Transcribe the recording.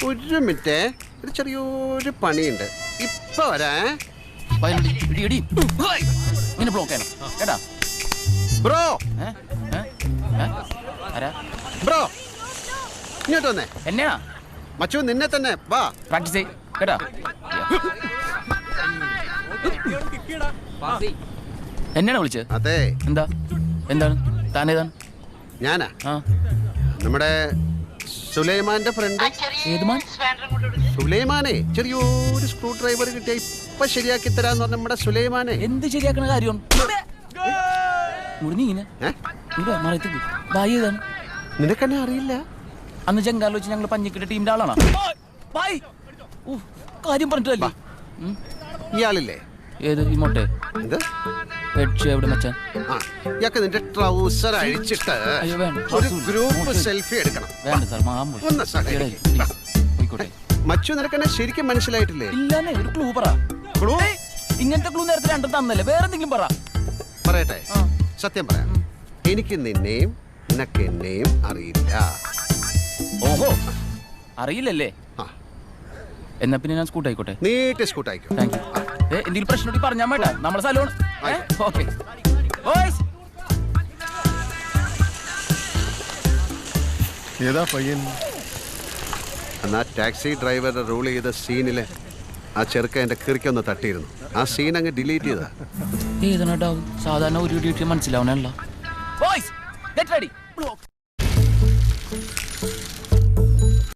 ഒരു മിനിറ്റ്, ഒരു ചെറിയൊരു പണിയുണ്ട്, ഇപ്പൊ വരാ. ബ്രോ ബ്രോ ഇങ്ങോട്ട് വന്നേ. എന്നെയാ മച്ചു, നിന്നെ തന്നെ. വാ പ്രാക്ടീസ് കേട്ടാ. എന്നെയാണ് വിളിച്ചത്? അതെ. എന്താണ് താനേതാണ്? ഞാനാ നമ്മുടെ സുലൈമാന്റെ ഫ്രണ്ട്. സുലൈമാനെ ചെറിയൊരു സ്ക്രൂ ഡ്രൈവർ കിട്ടിയ ഇപ്പൊ ശരിയാക്കി തരാന്ന് പറഞ്ഞ നമ്മുടെ സുലൈമാനെ. എന്ത് ശരിയാക്കണ കാര്യം? നിനക്കെന്നെ അറിയില്ല? അന്ന് ചെങ്കാല വെച്ച് ഞങ്ങൾ പഞ്ഞിക്കിട്ട ടീമിന്റെ ആളാണ്. കാര്യം പറഞ്ഞിട്ടല്ലേ. ഇയാളില്ലേ? ഏത് ഈ മൊട്ടെ? എവിടെ മച്ചാൻ? ഇയാൾക്ക് നിന്റെ ട്രൗസർ അഴിച്ചിട്ട് ഒരു ഗ്രൂപ്പ് സെൽഫി എടുക്കണം. വേണ്ട സാർ, മച്ചു, നിനക്കെന്നെ ശരിക്കും മനസ്സിലായിട്ടില്ലേ? ഇല്ലേ, ഒരു ക്ലൂ പറ. ക്ലൂ? ഇങ്ങനത്തെ ക്ലൂ നേരത്തെ രണ്ടും തന്നല്ലേ, വേറെ എന്തെങ്കിലും പറ. പറയട്ടെ, സത്യം പറയാം. എനിക്ക് നിന്നെയും നിനക്ക് എന്നെയും അറിയില്ല. ഓഹോ, അറിയില്ലല്ലേ? എന്നാ പിന്നെ ഞാൻ സ്കൂട്ട് ആയിക്കോട്ടെ. നീട്ടി സ്കൂട്ട് ആയിക്കോ. Thank you. എന്തെങ്കിലും പ്രശ്നം പറഞ്ഞാൽ വേണ്ട, നമ്മുടെ സ്ഥലമാണ്. ഓക്കെ. ഏതാ പയ്യൻ? എന്നാ ടാക്സി ഡ്രൈവറുടെ റൂൾ ചെയ്ത സീനില് ആ ചെറുക്ക എന്റെ കിറിക്കൊന്ന് തട്ടിയിരുന്നു. ആ സീൻ അങ്ങ് ഡിലീറ്റ് ചെയ്താ. ഏതാണ് സാധാരണ ഒരു മനസ്സിലാവണല്ലോ.